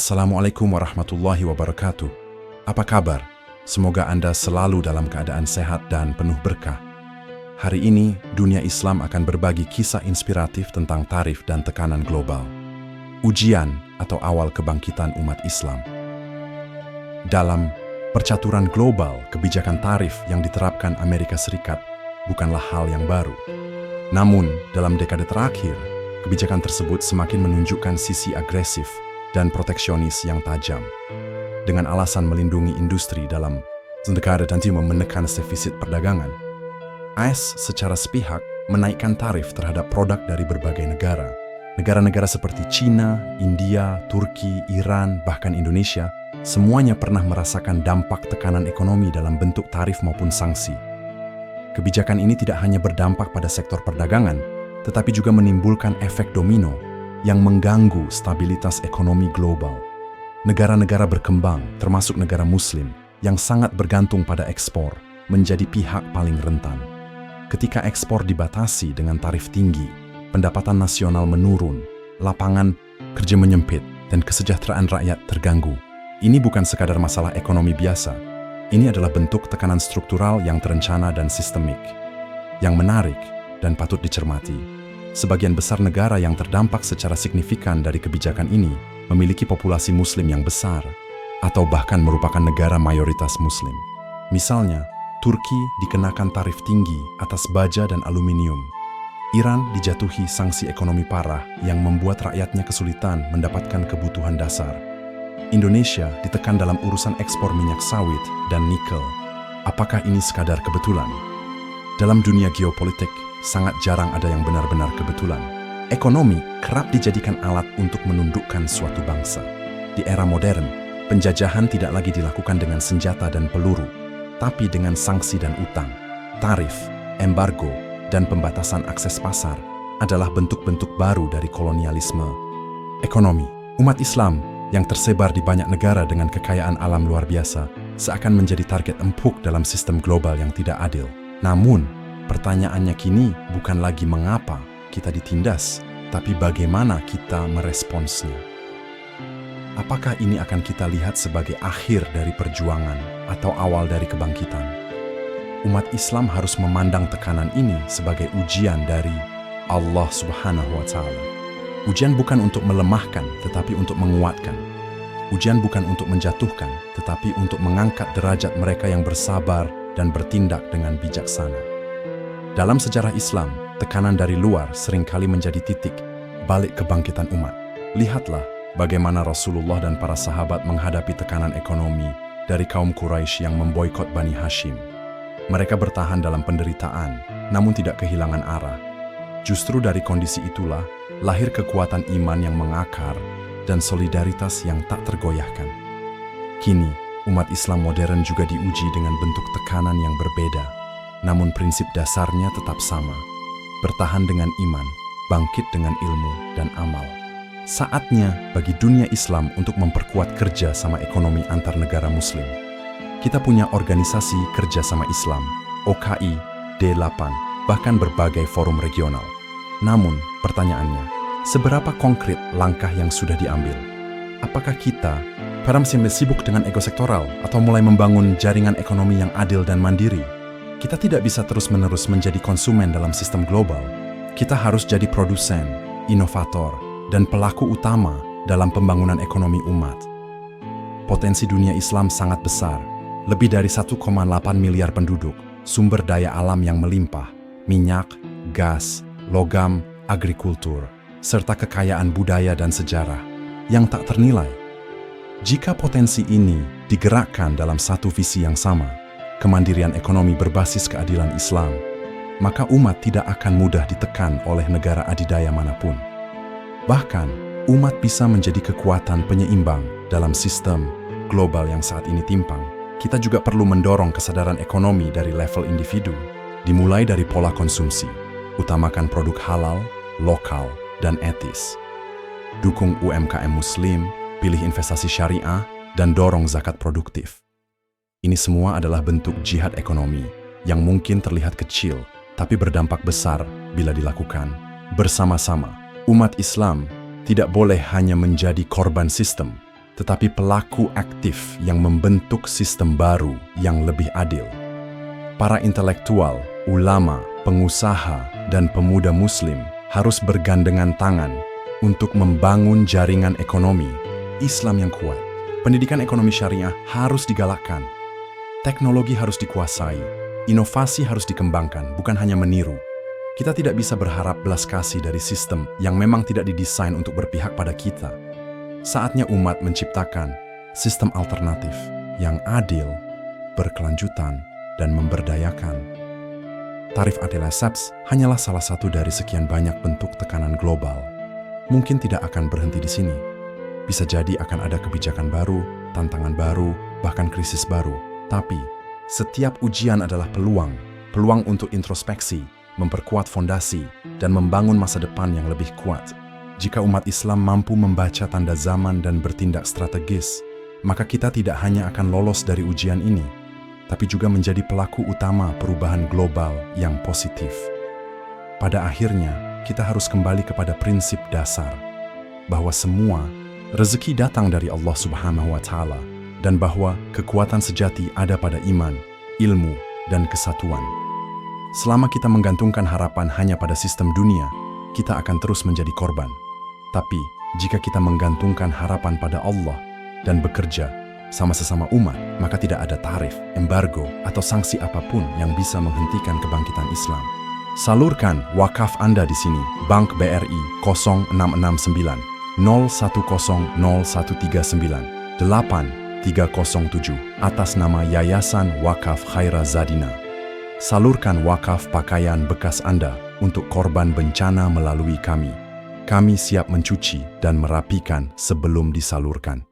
Assalamualaikum warahmatullahi wabarakatuh. Apa kabar? Semoga Anda selalu dalam keadaan sehat dan penuh berkah. Hari ini, dunia Islam akan berbagi kisah inspiratif tentang tarif dan tekanan global. Ujian atau awal kebangkitan umat Islam. Dalam percaturan global, kebijakan tarif yang diterapkan Amerika Serikat bukanlah hal yang baru. Namun, dalam dekade terakhir, kebijakan tersebut semakin menunjukkan sisi agresif dan proteksionis yang tajam. Dengan alasan melindungi industri dalam negara dan menekan defisit perdagangan, AS secara sepihak menaikkan tarif terhadap produk dari berbagai negara. Negara-negara seperti China, India, Turki, Iran, bahkan Indonesia, semuanya pernah merasakan dampak tekanan ekonomi dalam bentuk tarif maupun sanksi. Kebijakan ini tidak hanya berdampak pada sektor perdagangan, tetapi juga menimbulkan efek domino yang mengganggu stabilitas ekonomi global. Negara-negara berkembang, termasuk negara Muslim, yang sangat bergantung pada ekspor, menjadi pihak paling rentan. Ketika ekspor dibatasi dengan tarif tinggi, pendapatan nasional menurun, lapangan kerja menyempit, dan kesejahteraan rakyat terganggu. Ini bukan sekadar masalah ekonomi biasa. Ini adalah bentuk tekanan struktural yang terencana dan sistemik, yang menarik dan patut dicermati. Sebagian besar negara yang terdampak secara signifikan dari kebijakan ini memiliki populasi Muslim yang besar, atau bahkan merupakan negara mayoritas Muslim. Misalnya, Turki dikenakan tarif tinggi atas baja dan aluminium. Iran dijatuhi sanksi ekonomi parah yang membuat rakyatnya kesulitan mendapatkan kebutuhan dasar. Indonesia ditekan dalam urusan ekspor minyak sawit dan nikel. Apakah ini sekadar kebetulan? Dalam dunia geopolitik, sangat jarang ada yang benar-benar kebetulan. Ekonomi kerap dijadikan alat untuk menundukkan suatu bangsa. Di era modern, penjajahan tidak lagi dilakukan dengan senjata dan peluru, tapi dengan sanksi dan utang. Tarif, embargo, dan pembatasan akses pasar adalah bentuk-bentuk baru dari kolonialisme. Ekonomi, umat Islam yang tersebar di banyak negara dengan kekayaan alam luar biasa seakan menjadi target empuk dalam sistem global yang tidak adil. Namun, pertanyaannya kini bukan lagi mengapa kita ditindas, tapi bagaimana kita meresponsnya. Apakah ini akan kita lihat sebagai akhir dari perjuangan atau awal dari kebangkitan? Umat Islam harus memandang tekanan ini sebagai ujian dari Allah Subhanahu wa Ta'ala. Ujian bukan untuk melemahkan, tetapi untuk menguatkan. Ujian bukan untuk menjatuhkan, tetapi untuk mengangkat derajat mereka yang bersabar dan bertindak dengan bijaksana. Dalam sejarah Islam, tekanan dari luar seringkali menjadi titik balik kebangkitan umat. Lihatlah bagaimana Rasulullah dan para sahabat menghadapi tekanan ekonomi dari kaum Quraisy yang memboikot Bani Hashim. Mereka bertahan dalam penderitaan, namun tidak kehilangan arah. Justru dari kondisi itulah lahir kekuatan iman yang mengakar dan solidaritas yang tak tergoyahkan. Kini, umat Islam modern juga diuji dengan bentuk tekanan yang berbeda. Namun prinsip dasarnya tetap sama, bertahan dengan iman, bangkit dengan ilmu dan amal. Saatnya bagi dunia Islam untuk memperkuat kerja sama ekonomi antar negara Muslim. Kita punya organisasi kerja sama Islam, OKI, D8, bahkan berbagai forum regional. Namun, pertanyaannya, seberapa konkret langkah yang sudah diambil? Apakah kita masih sibuk dengan ego sektoral atau mulai membangun jaringan ekonomi yang adil dan mandiri? Kita tidak bisa terus-menerus menjadi konsumen dalam sistem global. Kita harus jadi produsen, inovator, dan pelaku utama dalam pembangunan ekonomi umat. Potensi dunia Islam sangat besar. Lebih dari 1,8 miliar penduduk, sumber daya alam yang melimpah, minyak, gas, logam, agrikultur, serta kekayaan budaya dan sejarah yang tak ternilai. Jika potensi ini digerakkan dalam satu visi yang sama, kemandirian ekonomi berbasis keadilan Islam, maka umat tidak akan mudah ditekan oleh negara adidaya manapun. Bahkan, umat bisa menjadi kekuatan penyeimbang dalam sistem global yang saat ini timpang. Kita juga perlu mendorong kesadaran ekonomi dari level individu, dimulai dari pola konsumsi, utamakan produk halal, lokal, dan etis. Dukung UMKM Muslim, pilih investasi syariah, dan dorong zakat produktif. Ini semua adalah bentuk jihad ekonomi yang mungkin terlihat kecil, tapi berdampak besar bila dilakukan bersama-sama. Umat Islam tidak boleh hanya menjadi korban sistem, tetapi pelaku aktif yang membentuk sistem baru yang lebih adil. Para intelektual, ulama, pengusaha, dan pemuda Muslim harus bergandengan tangan untuk membangun jaringan ekonomi Islam yang kuat. Pendidikan ekonomi syariah harus digalakkan. Teknologi harus dikuasai. Inovasi harus dikembangkan, bukan hanya meniru. Kita tidak bisa berharap belas kasih dari sistem yang memang tidak didesain untuk berpihak pada kita. Saatnya umat menciptakan sistem alternatif yang adil, berkelanjutan, dan memberdayakan. Tarif adil SAPS hanyalah salah satu dari sekian banyak bentuk tekanan global. Mungkin tidak akan berhenti di sini. Bisa jadi akan ada kebijakan baru, tantangan baru, bahkan krisis baru. Tapi, setiap ujian adalah peluang untuk introspeksi, memperkuat fondasi, dan membangun masa depan yang lebih kuat. Jika umat Islam mampu membaca tanda zaman dan bertindak strategis, maka kita tidak hanya akan lolos dari ujian ini, tapi juga menjadi pelaku utama perubahan global yang positif. Pada akhirnya, kita harus kembali kepada prinsip dasar, bahwa semua rezeki datang dari Allah Subhanahu wa Ta'ala, dan bahwa kekuatan sejati ada pada iman, ilmu, dan kesatuan. Selama kita menggantungkan harapan hanya pada sistem dunia, kita akan terus menjadi korban. Tapi, jika kita menggantungkan harapan pada Allah dan bekerja sama sesama umat, maka tidak ada tarif, embargo, atau sanksi apapun yang bisa menghentikan kebangkitan Islam. Salurkan wakaf Anda di sini, Bank BRI 0669 010 0139 8307 atas nama Yayasan Wakaf Khaira Zadina. Salurkan wakaf pakaian bekas Anda untuk korban bencana melalui kami. Kami siap mencuci dan merapikan sebelum disalurkan.